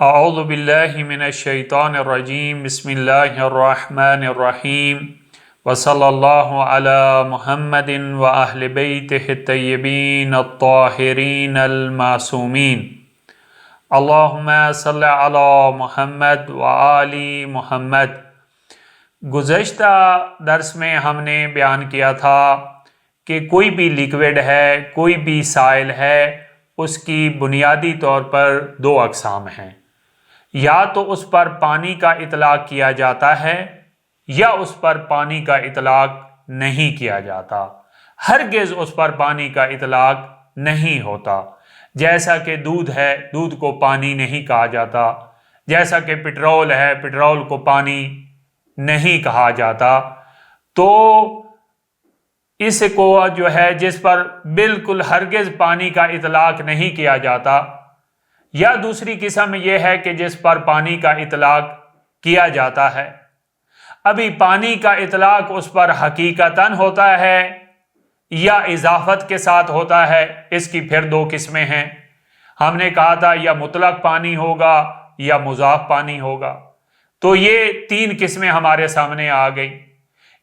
اعوذ باللہ من الشیطان الرجیم بسم اللہ الرحمن الرحیم وصلی اللہ علی محمد واہل بیتہ الطیبین الطاہرین المعصومین اللہم صلی علی محمد وآل محمد۔ گزشتہ درس میں ہم نے بیان کیا تھا کہ کوئی بھی لیکوڈ ہے، کوئی بھی سائل ہے، اس کی بنیادی طور پر دو اقسام ہیں، یا تو اس پر پانی کا اطلاق کیا جاتا ہے یا اس پر پانی کا اطلاق نہیں کیا جاتا، ہرگز اس پر پانی کا اطلاق نہیں ہوتا۔ جیسا کہ دودھ ہے، دودھ کو پانی نہیں کہا جاتا، جیسا کہ پٹرول ہے، پٹرول کو پانی نہیں کہا جاتا۔ تو اس کو جو ہے جس پر بالکل ہرگز پانی کا اطلاق نہیں کیا جاتا، یا دوسری قسم یہ ہے کہ جس پر پانی کا اطلاق کیا جاتا ہے۔ ابھی پانی کا اطلاق اس پر حقیقتاً ہوتا ہے یا اضافت کے ساتھ ہوتا ہے، اس کی پھر دو قسمیں ہیں۔ ہم نے کہا تھا یا مطلق پانی ہوگا یا مضاف پانی ہوگا۔ تو یہ تین قسمیں ہمارے سامنے آ گئی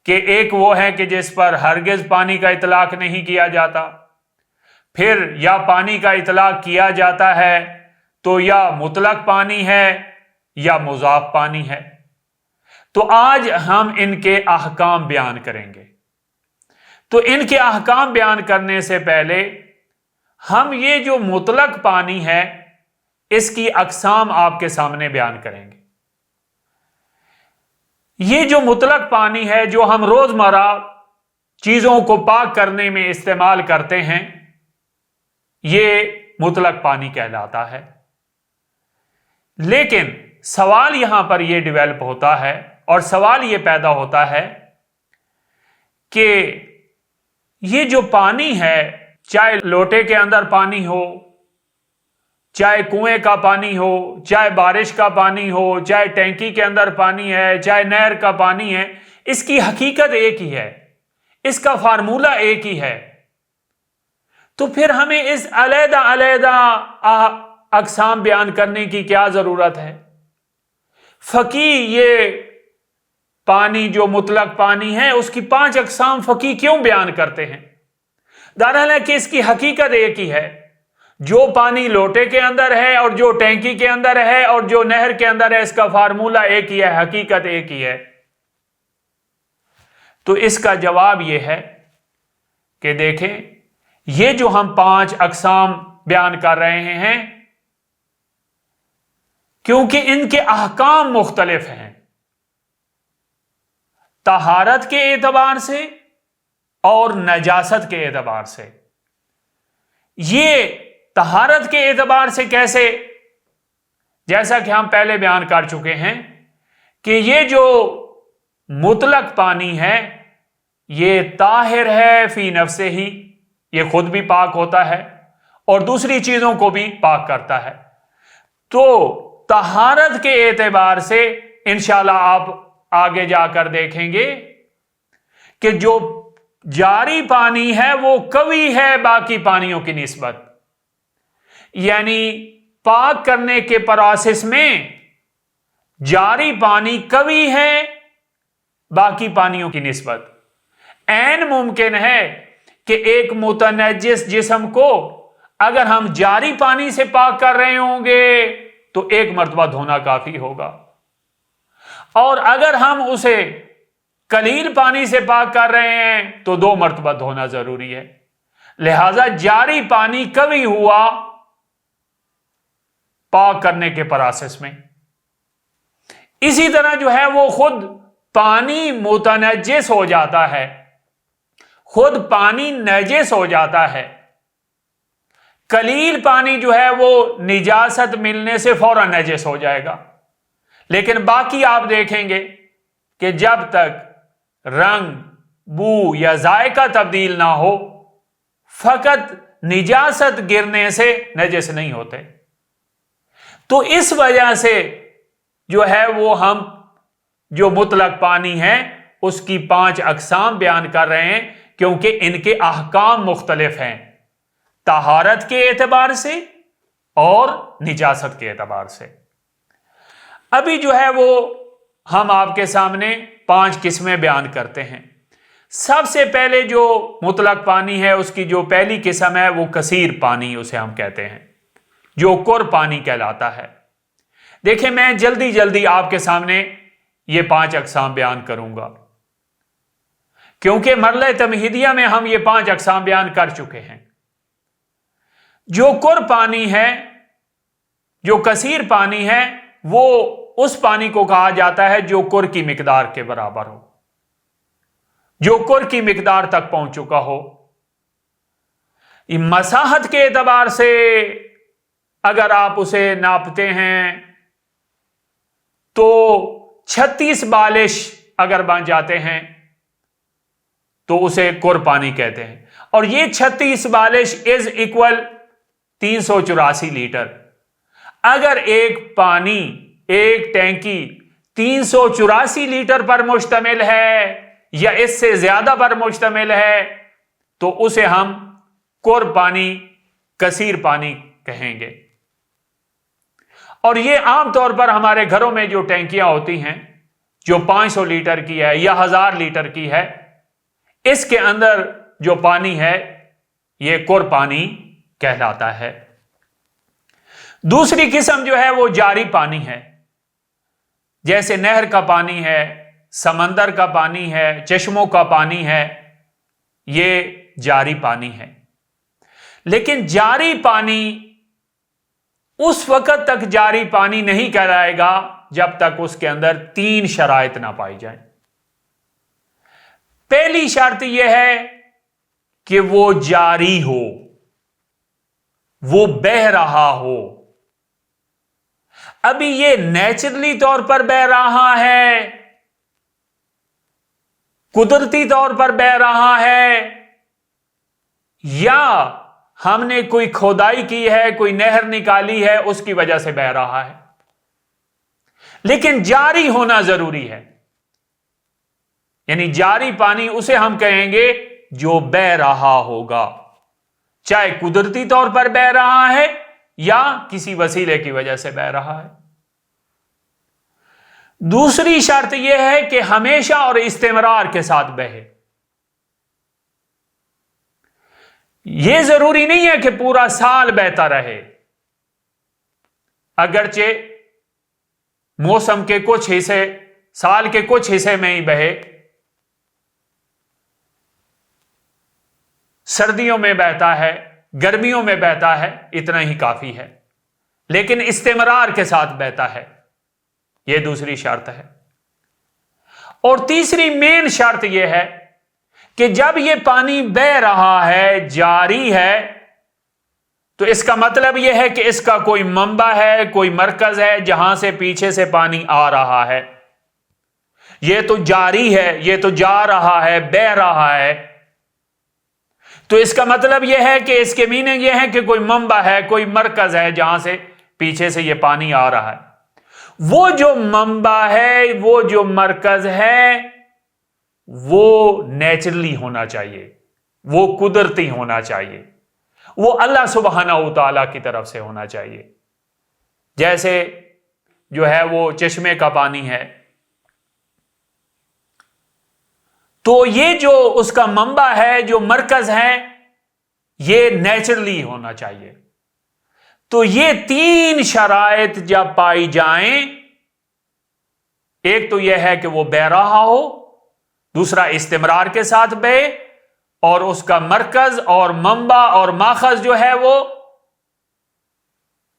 کہ ایک وہ ہے کہ جس پر ہرگز پانی کا اطلاق نہیں کیا جاتا، پھر یا پانی کا اطلاق کیا جاتا ہے تو یا مطلق پانی ہے یا مضاف پانی ہے۔ تو آج ہم ان کے احکام بیان کریں گے۔ تو ان کے احکام بیان کرنے سے پہلے ہم یہ جو مطلق پانی ہے اس کی اقسام آپ کے سامنے بیان کریں گے۔ یہ جو مطلق پانی ہے جو ہم روزمرہ چیزوں کو پاک کرنے میں استعمال کرتے ہیں، یہ مطلق پانی کہلاتا ہے۔ لیکن سوال یہاں پر یہ ڈیولپ ہوتا ہے اور سوال یہ پیدا ہوتا ہے کہ یہ جو پانی ہے، چاہے لوٹے کے اندر پانی ہو، چاہے کنویں کا پانی ہو، چاہے بارش کا پانی ہو، چاہے ٹینکی کے اندر پانی ہے، چاہے نہر کا پانی ہے، اس کی حقیقت ایک ہی ہے، اس کا فارمولہ ایک ہی ہے۔ تو پھر ہمیں اس علیحدہ علیحدہ اقسام بیان کرنے کی کیا ضرورت ہے؟ فقیہ یہ پانی جو مطلق پانی ہے اس کی 5 اقسام فقیہ کیوں بیان کرتے ہیں؟ دراصل ہے کہ اس کی حقیقت ایک ہی ہے۔ جو پانی لوٹے کے اندر ہے اور جو ٹینکی کے اندر ہے اور جو نہر کے اندر ہے، اس کا فارمولہ ایک ہی ہے، حقیقت ایک ہی ہے۔ تو اس کا جواب یہ ہے کہ دیکھیں، یہ جو ہم 5 اقسام بیان کر رہے ہیں کیونکہ ان کے احکام مختلف ہیں، طہارت کے اعتبار سے اور نجاست کے اعتبار سے۔ یہ طہارت کے اعتبار سے کیسے؟ جیسا کہ ہم پہلے بیان کر چکے ہیں کہ یہ جو مطلق پانی ہے یہ طاہر ہے فی نفسہ ہی، یہ خود بھی پاک ہوتا ہے اور دوسری چیزوں کو بھی پاک کرتا ہے۔ تو طہارت کے اعتبار سے انشاءاللہ آپ آگے جا کر دیکھیں گے کہ جو جاری پانی ہے وہ قوی ہے باقی پانیوں کی نسبت، یعنی پاک کرنے کے پروسیس میں جاری پانی قوی ہے باقی پانیوں کی نسبت۔ عین ممکن ہے کہ ایک متنجس جسم کو اگر ہم جاری پانی سے پاک کر رہے ہوں گے تو 1 مرتبہ دھونا کافی ہوگا، اور اگر ہم اسے قلیل پانی سے پاک کر رہے ہیں تو 2 مرتبہ دھونا ضروری ہے۔ لہذا جاری پانی قوی ہوا پاک کرنے کے پروسیس میں۔ اسی طرح جو ہے وہ خود پانی متنجس ہو جاتا ہے، خود پانی نجس ہو جاتا ہے۔ قلیل پانی جو ہے وہ نجاست ملنے سے فوراً نجس ہو جائے گا، لیکن باقی آپ دیکھیں گے کہ جب تک رنگ، بو یا ذائقہ تبدیل نہ ہو، فقط نجاست گرنے سے نجس نہیں ہوتے۔ تو اس وجہ سے جو ہے وہ ہم جو مطلق پانی ہے اس کی 5 اقسام بیان کر رہے ہیں، کیونکہ ان کے احکام مختلف ہیں، طہارت کے اعتبار سے اور نجاست کے اعتبار سے۔ ابھی جو ہے وہ ہم آپ کے سامنے 5 قسمیں بیان کرتے ہیں۔ سب سے پہلے جو مطلق پانی ہے اس کی جو پہلی قسم ہے وہ کثیر پانی اسے ہم کہتے ہیں، جو کر پانی کہلاتا ہے۔ دیکھیں میں جلدی جلدی آپ کے سامنے یہ 5 اقسام بیان کروں گا، کیونکہ مرحلہ تمہیدیہ میں ہم یہ 5 اقسام بیان کر چکے ہیں۔ جو کر پانی ہے، جو کثیر پانی ہے، وہ اس پانی کو کہا جاتا ہے جو کر کی مقدار کے برابر ہو، جو کر کی مقدار تک پہنچ چکا ہو۔ مساحت کے اعتبار سے اگر آپ اسے ناپتے ہیں تو 36 بالش اگر بن جاتے ہیں تو اسے کر پانی کہتے ہیں، اور یہ 36 بالش از اکول 384 لیٹر۔ اگر ایک ٹینکی 384 لیٹر پر مشتمل ہے یا اس سے زیادہ پر مشتمل ہے تو اسے ہم کر پانی، کثیر پانی کہیں گے۔ اور یہ عام طور پر ہمارے گھروں میں جو ٹینکیاں ہوتی ہیں جو 500 لیٹر کی ہے یا 1000 لیٹر کی ہے، اس کے اندر جو پانی ہے یہ کر پانی کہلاتا ہے۔ دوسری قسم جو ہے وہ جاری پانی ہے، جیسے نہر کا پانی ہے، سمندر کا پانی ہے، چشموں کا پانی ہے، یہ جاری پانی ہے۔ لیکن جاری پانی اس وقت تک جاری پانی نہیں کہلائے گا جب تک اس کے اندر 3 شرائط نہ پائی جائیں۔ پہلی شرط یہ ہے کہ وہ جاری ہو، وہ بہہ رہا ہو۔ ابھی یہ نیچرلی طور پر بہہ رہا ہے، قدرتی طور پر بہہ رہا ہے، یا ہم نے کوئی کھودائی کی ہے، کوئی نہر نکالی ہے، اس کی وجہ سے بہہ رہا ہے۔ لیکن جاری ہونا ضروری ہے، یعنی جاری پانی اسے ہم کہیں گے جو بہہ رہا ہوگا، چاہے قدرتی طور پر بہہ رہا ہے یا کسی وسیلے کی وجہ سے بہہ رہا ہے۔ دوسری شرط یہ ہے کہ ہمیشہ اور استمرار کے ساتھ بہے۔ یہ ضروری نہیں ہے کہ پورا سال بہتا رہے، اگرچہ موسم کے کچھ حصے، سال کے کچھ حصے میں ہی بہے، سردیوں میں بہتا ہے، گرمیوں میں بہتا ہے، اتنا ہی کافی ہے، لیکن استمرار کے ساتھ بہتا ہے، یہ دوسری شرط ہے۔ اور تیسری مین شرط یہ ہے کہ جب یہ پانی بہہ رہا ہے، جاری ہے، تو اس کا مطلب یہ ہے کہ اس کا کوئی منبع ہے، کوئی مرکز ہے جہاں سے پیچھے سے پانی آ رہا ہے۔ یہ تو جاری ہے، یہ تو جا رہا ہے، بہہ رہا ہے، تو اس کا مطلب یہ ہے کہ اس کے میننگ یہ ہے کہ کوئی منبع ہے، کوئی مرکز ہے جہاں سے پیچھے سے یہ پانی آ رہا ہے۔ وہ جو منبع ہے، وہ جو مرکز ہے، وہ نیچرلی ہونا چاہیے، وہ قدرتی ہونا چاہیے، وہ اللہ سبحانہ و تعالیٰ کی طرف سے ہونا چاہیے۔ جیسے جو ہے وہ چشمے کا پانی ہے، تو یہ جو اس کا منبع ہے، جو مرکز ہے، یہ نیچرلی ہونا چاہیے۔ تو یہ 3 شرائط جب پائی جائیں، ایک تو یہ ہے کہ وہ بہہ رہا ہو، دوسرا استمرار کے ساتھ بہے، اور اس کا مرکز اور منبع اور ماخذ جو ہے وہ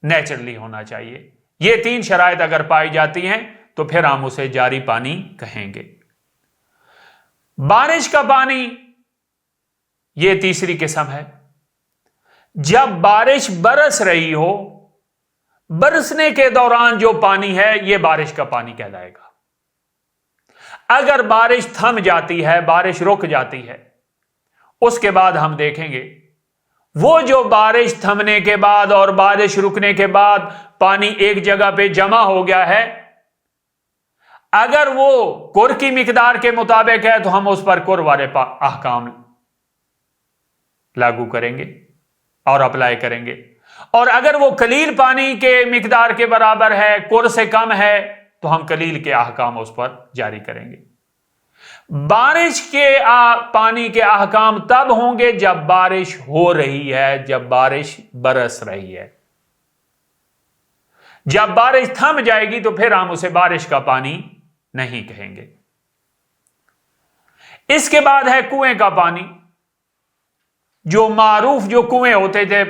نیچرلی ہونا چاہیے۔ یہ 3 شرائط اگر پائی جاتی ہیں تو پھر ہم اسے جاری پانی کہیں گے۔ بارش کا پانی یہ تیسری قسم ہے۔ جب بارش برس رہی ہو، برسنے کے دوران جو پانی ہے یہ بارش کا پانی کہلائے گا۔ اگر بارش تھم جاتی ہے، بارش رک جاتی ہے، اس کے بعد ہم دیکھیں گے وہ جو بارش تھمنے کے بعد اور بارش رکنے کے بعد پانی ایک جگہ پہ جمع ہو گیا ہے، اگر وہ کر کی مقدار کے مطابق ہے تو ہم اس پر کر والے احکام لاگو کریں گے اور اپلائی کریں گے، اور اگر وہ قلیل پانی کے مقدار کے برابر ہے، کر سے کم ہے، تو ہم قلیل کے احکام اس پر جاری کریں گے۔ بارش کے پانی کے احکام تب ہوں گے جب بارش ہو رہی ہے، جب بارش برس رہی ہے۔ جب بارش تھم جائے گی تو پھر ہم اسے بارش کا پانی نہیں کہیں گے۔ اس کے بعد ہے کنویں کا پانی، جو معروف جو کنویں ہوتے تھے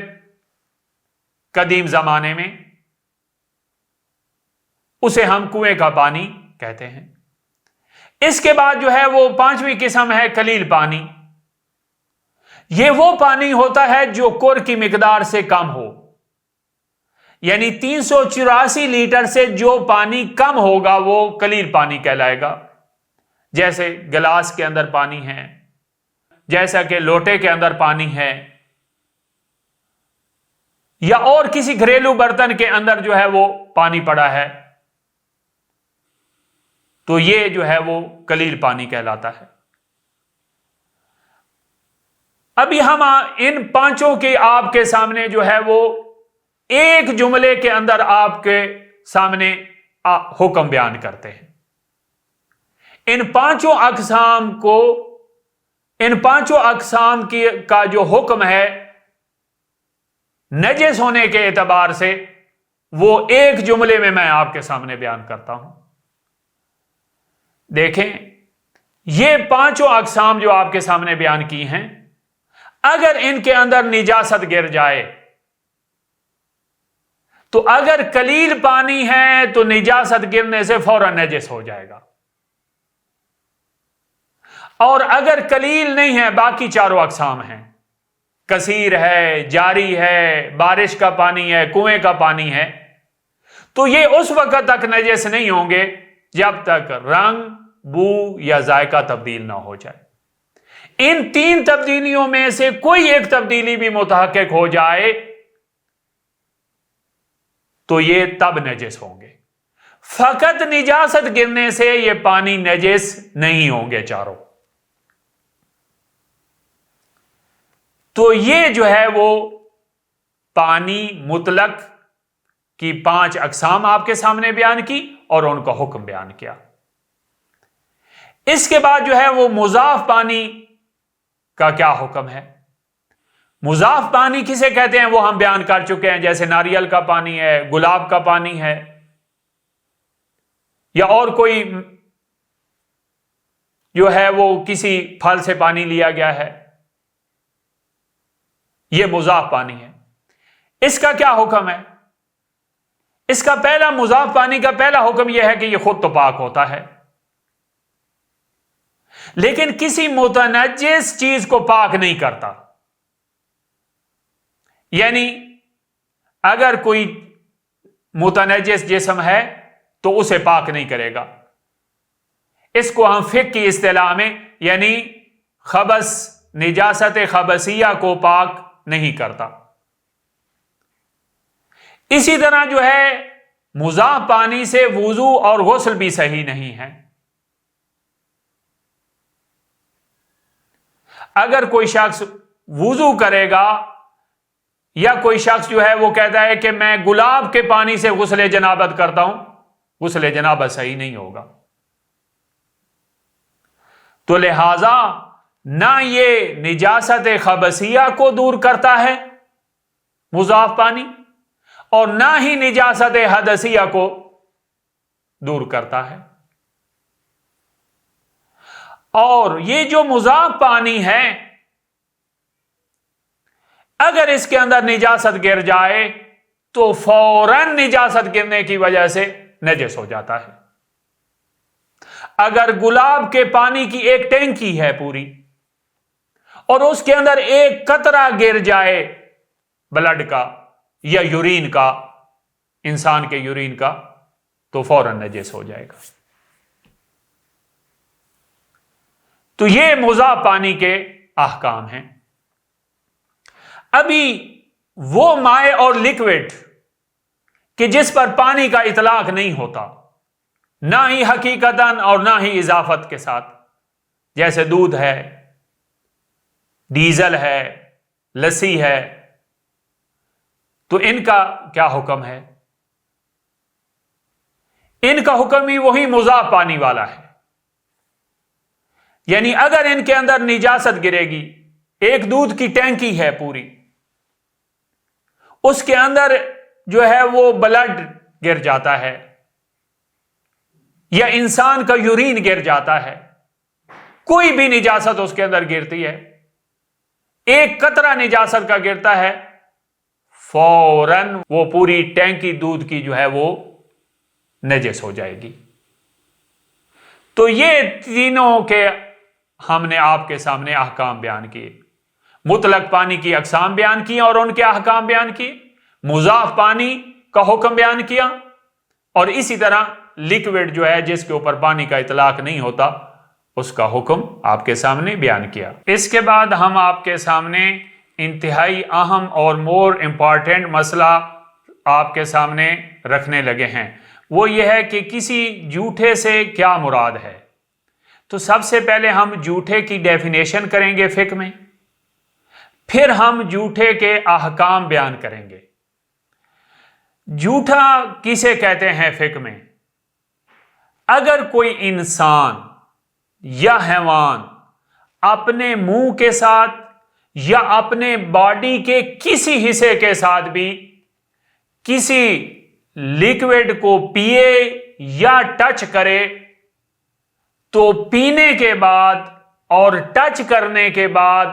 قدیم زمانے میں، اسے ہم کنویں کا پانی کہتے ہیں۔ اس کے بعد جو ہے وہ پانچویں قسم ہے قلیل پانی۔ یہ وہ پانی ہوتا ہے جو کور کی مقدار سے کم ہو، یعنی 384 لیٹر سے جو پانی کم ہوگا وہ قلیل پانی کہلائے گا۔ جیسے گلاس کے اندر پانی ہے، جیسا کہ لوٹے کے اندر پانی ہے، یا اور کسی گھریلو برتن کے اندر جو ہے وہ پانی پڑا ہے، تو یہ جو ہے وہ قلیل پانی کہلاتا ہے۔ ابھی ہم ان پانچوں کے آپ کے سامنے جو ہے وہ ایک جملے کے اندر آپ کے سامنے حکم بیان کرتے ہیں۔ ان پانچوں اقسام کا جو حکم ہے نجس ہونے کے اعتبار سے، وہ ایک جملے میں آپ کے سامنے بیان کرتا ہوں۔ دیکھیں، یہ پانچوں اقسام جو آپ کے سامنے بیان کی ہیں، اگر ان کے اندر نجاست گر جائے تو اگر قلیل پانی ہے تو نجاست گرنے سے فوراً نجس ہو جائے گا، اور اگر قلیل نہیں ہے، باقی چاروں اقسام ہیں، کثیر ہے، جاری ہے، بارش کا پانی ہے، کنویں کا پانی ہے، تو یہ اس وقت تک نجس نہیں ہوں گے جب تک رنگ، بو یا ذائقہ تبدیل نہ ہو جائے۔ ان تین تبدیلیوں میں سے کوئی ایک تبدیلی بھی متحقق ہو جائے تو یہ تب نجس ہوں گے۔ فقط نجاست گرنے سے یہ پانی نجس نہیں ہوں گے چاروں۔ تو یہ جو ہے وہ پانی مطلق کی 5 اقسام آپ کے سامنے بیان کی اور ان کا حکم بیان کیا۔ اس کے بعد جو ہے وہ مضاف پانی کا کیا حکم ہے؟ مضاف پانی کسے کہتے ہیں وہ ہم بیان کر چکے ہیں، جیسے ناریل کا پانی ہے، گلاب کا پانی ہے، یا اور کوئی جو ہے وہ کسی پھل سے پانی لیا گیا ہے، یہ مضاف پانی ہے۔ اس کا کیا حکم ہے؟ اس کا پہلا مضاف پانی کا پہلا حکم یہ ہے کہ یہ خود تو پاک ہوتا ہے، لیکن کسی متنجس چیز کو پاک نہیں کرتا۔ یعنی اگر کوئی متنجس جسم ہے تو اسے پاک نہیں کرے گا۔ اس کو ہم فقہ کی اصطلاح میں یعنی خبث، نجاست خبثیہ کو پاک نہیں کرتا۔ اسی طرح جو ہے مضاف پانی سے وضو اور غسل بھی صحیح نہیں ہے۔ اگر کوئی شخص وضو کرے گا یا کوئی شخص جو ہے وہ کہتا ہے کہ میں گلاب کے پانی سے غسل جنابت کرتا ہوں، غسل جنابت صحیح نہیں ہوگا۔ تو لہذا نہ یہ نجاست خبثیہ کو دور کرتا ہے مضاف پانی، اور نہ ہی نجاست حدثیہ کو دور کرتا ہے۔ اور یہ جو مضاف پانی ہے، اگر اس کے اندر نجاست گر جائے تو فوراً نجاست گرنے کی وجہ سے نجس ہو جاتا ہے۔ اگر گلاب کے پانی کی ایک ٹینکی ہے پوری اور اس کے اندر ایک قطرہ گر جائے بلڈ کا یا یورین کا، انسان کے یورین کا، تو فوراً نجس ہو جائے گا۔ تو یہ مضاف پانی کے احکام ہیں۔ ابھی وہ مائع اور لکوڈ کہ جس پر پانی کا اطلاق نہیں ہوتا، نہ ہی حقیقتاً اور نہ ہی اضافت کے ساتھ، جیسے دودھ ہے، ڈیزل ہے، لسی ہے، تو ان کا کیا حکم ہے؟ ان کا حکم ہی وہی مضاف پانی والا ہے. یعنی اگر ان کے اندر نجاست گرے گی، ایک دودھ کی ٹینکی ہے پوری، اس کے اندر جو ہے وہ بلڈ گر جاتا ہے یا انسان کا یورین گر جاتا ہے، کوئی بھی نجاست اس کے اندر گرتی ہے، ایک قطرہ نجاست کا گرتا ہے، فوراً وہ پوری ٹینکی دودھ کی جو ہے وہ نجس ہو جائے گی. تو یہ تینوں کے ہم نے آپ کے سامنے احکام بیان کیے. مطلق پانی کی اقسام بیان کی اور ان کے احکام بیان کیے، مضاف پانی کا حکم بیان کیا، اور اسی طرح لکوڈ جو ہے جس کے اوپر پانی کا اطلاق نہیں ہوتا اس کا حکم آپ کے سامنے بیان کیا. اس کے بعد ہم آپ کے سامنے انتہائی اہم اور مور امپارٹنٹ مسئلہ آپ کے سامنے رکھنے لگے ہیں. وہ یہ ہے کہ کسی جھوٹے سے کیا مراد ہے. تو سب سے پہلے ہم جھوٹے کی ڈیفینیشن کریں گے فقہ میں، پھر ہم جھوٹے کے احکام بیان کریں گے. جھوٹا کسے کہتے ہیں فقہ میں؟ اگر کوئی انسان یا حیوان اپنے منہ کے ساتھ یا اپنے باڈی کے کسی حصے کے ساتھ بھی کسی لیکوڈ کو پیے یا ٹچ کرے، تو پینے کے بعد اور ٹچ کرنے کے بعد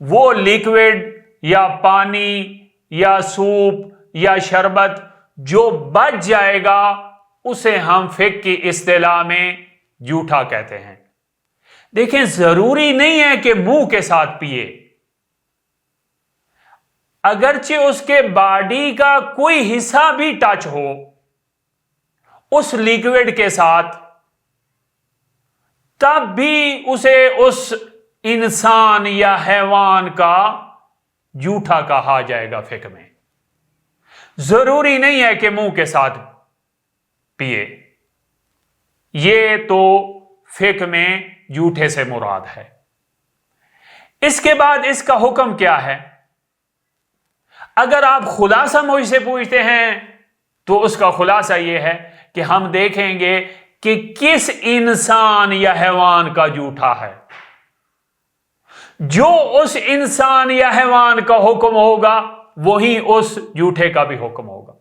وہ لیکوڈ یا پانی یا سوپ یا شربت جو بچ جائے گا اسے ہم فقہ کی اصطلاح میں جھوٹا کہتے ہیں. دیکھیں، ضروری نہیں ہے کہ منہ کے ساتھ پیے، اگرچہ اس کے باڈی کا کوئی حصہ بھی ٹچ ہو اس لیکوڈ کے ساتھ، تب بھی اسے اس انسان یا حیوان کا جھوٹا کہا جائے گا فقہ میں. ضروری نہیں ہے کہ منہ کے ساتھ پیے. یہ تو فقہ میں جھوٹے سے مراد ہے. اس کے بعد اس کا حکم کیا ہے؟ اگر آپ خلاصہ مجھ سے پوچھتے ہیں تو اس کا خلاصہ یہ ہے کہ ہم دیکھیں گے کہ کس انسان یا حیوان کا جھوٹا ہے. جو اس انسان یا حیوان کا حکم ہوگا وہی اس جھوٹے کا بھی حکم ہوگا.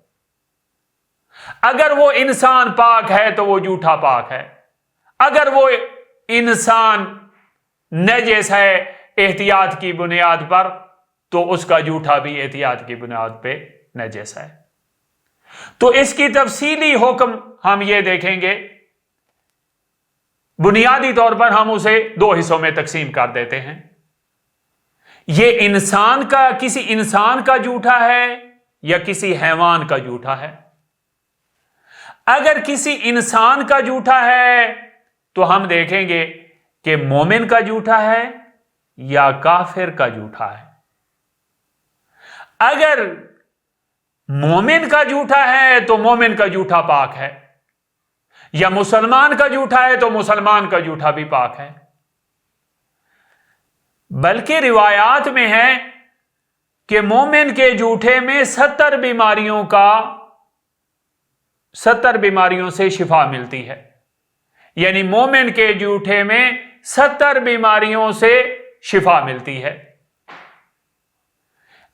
اگر وہ انسان پاک ہے تو وہ جھوٹا پاک ہے، اگر وہ انسان نجس ہے احتیاط کی بنیاد پر تو اس کا جھوٹا بھی احتیاط کی بنیاد پہ نجس ہے. تو اس کی تفصیلی حکم ہم یہ دیکھیں گے. بنیادی طور پر ہم اسے دو حصوں میں تقسیم کر دیتے ہیں. یہ انسان کا، کسی انسان کا جھوٹا ہے یا کسی حیوان کا جھوٹا ہے. اگر کسی انسان کا جھوٹا ہے تو ہم دیکھیں گے کہ مومن کا جھوٹا ہے یا کافر کا جھوٹا ہے. اگر مومن کا جھوٹا ہے تو مومن کا جھوٹا پاک ہے، یا مسلمان کا جھوٹا ہے تو مسلمان کا جھوٹا بھی پاک ہے. بلکہ روایات میں ہے کہ مومن کے جھوٹے میں 70 بیماریوں سے شفا ملتی ہے. یعنی مومن کے جھوٹے میں 70 بیماریوں سے شفا ملتی ہے.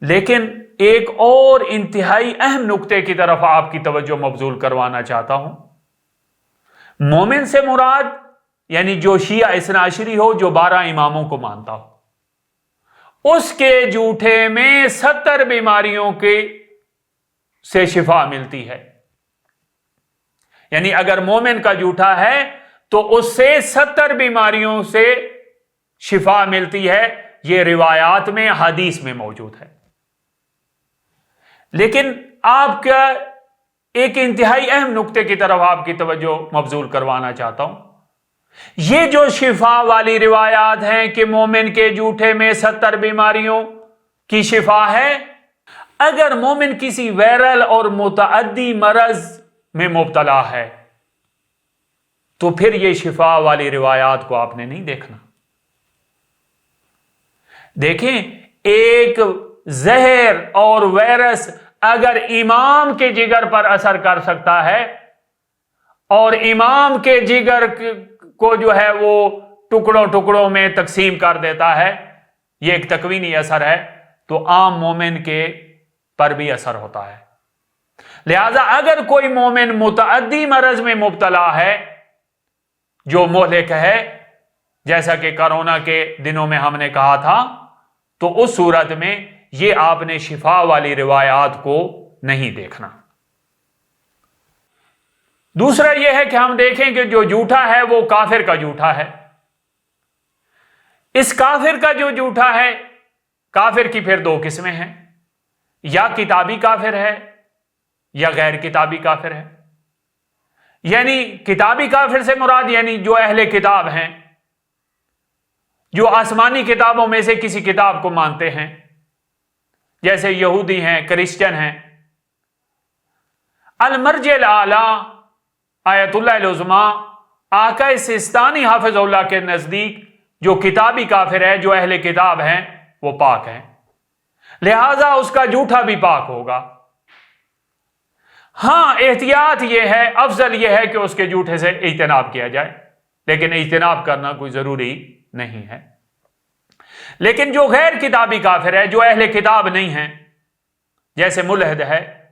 لیکن ایک اور انتہائی اہم نقطے کی طرف آپ کی توجہ مبذول کروانا چاہتا ہوں. مومن سے مراد یعنی جو شیعہ اثنا عشری ہو، جو 12 اماموں کو مانتا ہو، اس کے جھوٹے میں 70 بیماریوں سے شفا ملتی ہے. یعنی اگر مومن کا جھوٹا ہے تو اس سے 70 بیماریوں سے شفا ملتی ہے. یہ روایات میں، حدیث میں موجود ہے. لیکن آپ کا ایک انتہائی اہم نقطے کی طرف آپ کی توجہ مبذول کروانا چاہتا ہوں. یہ جو شفا والی روایات ہیں کہ مومن کے جھوٹے میں 70 بیماریوں کی شفا ہے، اگر مومن کسی وائرل اور متعدی مرض میں مبتلا ہے تو پھر یہ شفا والی روایات کو آپ نے نہیں دیکھنا. دیکھیں، ایک زہر اور وائرس اگر امام کے جگر پر اثر کر سکتا ہے اور امام کے جگر کو جو ہے وہ ٹکڑوں ٹکڑوں میں تقسیم کر دیتا ہے، یہ ایک تکوینی اثر ہے، تو عام مومن کے پر بھی اثر ہوتا ہے۔ لہذا اگر کوئی مومن متعدی مرض میں مبتلا ہے جو مہلک ہے، جیسا کہ کرونا کے دنوں میں ہم نے کہا تھا، تو اس صورت میں یہ آپ نے شفا والی روایات کو نہیں دیکھنا۔ دوسرا یہ ہے کہ ہم دیکھیں کہ جو جھوٹا ہے وہ کافر کا جھوٹا ہے۔ اس کافر کا جو جھوٹا ہے، کافر کی پھر دو قسمیں ہیں، یا کتابی کافر ہے یا غیر کتابی کافر ہے۔ یعنی کتابی کافر سے مراد یعنی جو اہل کتاب ہیں، جو آسمانی کتابوں میں سے کسی کتاب کو مانتے ہیں، جیسے یہودی ہیں، کرسچن ہیں۔ المرجع الاعلی آیت اللہ العظمیٰ آقا سستانی حافظ اللہ کے نزدیک جو کتابی کافر ہے، جو اہل کتاب ہیں، وہ پاک ہیں، لہذا اس کا جھوٹا بھی پاک ہوگا۔ ہاں احتیاط یہ ہے، افضل یہ ہے کہ اس کے جھوٹے سے اجتناب کیا جائے، لیکن اجتناب کرنا کوئی ضروری نہیں ہے۔ لیکن جو غیر کتابی کافر ہے، جو اہل کتاب نہیں ہیں، جیسے ملحد ہے،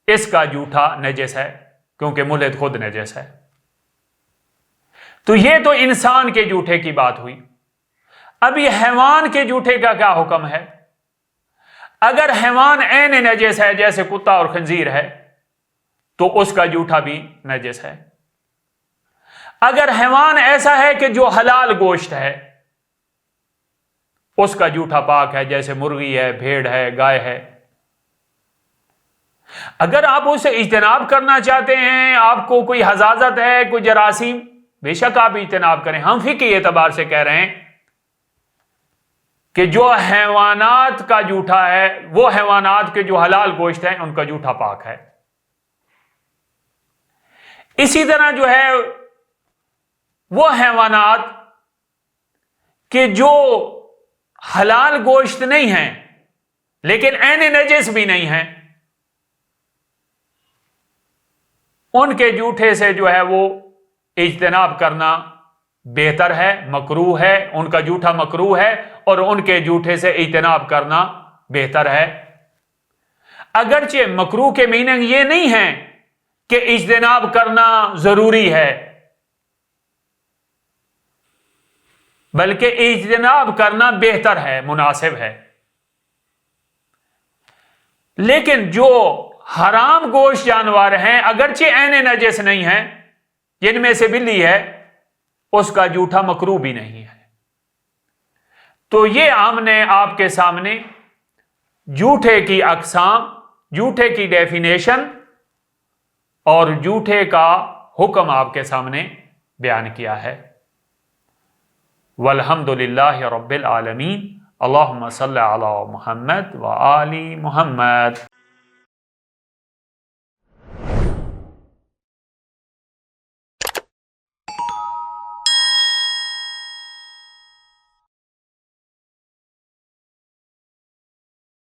اس کا جھوٹا نجس ہے، کیونکہ ملحد خود نجس ہے۔ تو یہ تو انسان کے جھوٹے کی بات ہوئی۔ اب یہ حیوان کے جھوٹے کا کیا حکم ہے؟ اگر حیوان عین نجس ہے، جیسے کتا اور خنزیر ہے، تو اس کا جھوٹا بھی نجس ہے۔ اگر حیوان ایسا ہے کہ جو حلال گوشت ہے، اس کا جھوٹا پاک ہے، جیسے مرغی ہے، بھیڑ ہے، گائے ہے۔ اگر آپ اسے اجتناب کرنا چاہتے ہیں، آپ کو کوئی حزازت ہے، کوئی جراثیم، بے شک آپ اجتناب کریں۔ ہم فقہی اعتبار سے کہہ رہے ہیں کہ جو حیوانات کا جھوٹا ہے، وہ حیوانات کے جو حلال گوشت ہیں، ان کا جھوٹا پاک ہے۔ اسی طرح جو ہے وہ حیوانات کہ جو حلال گوشت نہیں ہیں لیکن عین نجس بھی نہیں ہیں، ان کے جھوٹے سے جو ہے وہ اجتناب کرنا بہتر ہے، مکروہ ہے، ان کا جھوٹا مکروہ ہے، اور ان کے جھوٹے سے اجتناب کرنا بہتر ہے۔ اگرچہ مکروہ کے میننگ یہ نہیں ہے کہ اجتناب کرنا ضروری ہے، بلکہ اجتناب کرنا بہتر ہے، مناسب ہے۔ لیکن جو حرام گوشت جانور ہیں، اگرچہ عین نجس نہیں ہیں، جن میں سے بلی ہے، اس کا جھوٹا مکروہ بھی نہیں ہے۔ تو یہ ہم نے آپ کے سامنے جھوٹے کی اقسام، جھوٹے کی ڈیفینیشن اور جھوٹے کا حکم آپ کے سامنے بیان کیا ہے۔ والحمد للہ رب العالمین۔ اللہم صلی علی محمد و آل محمد۔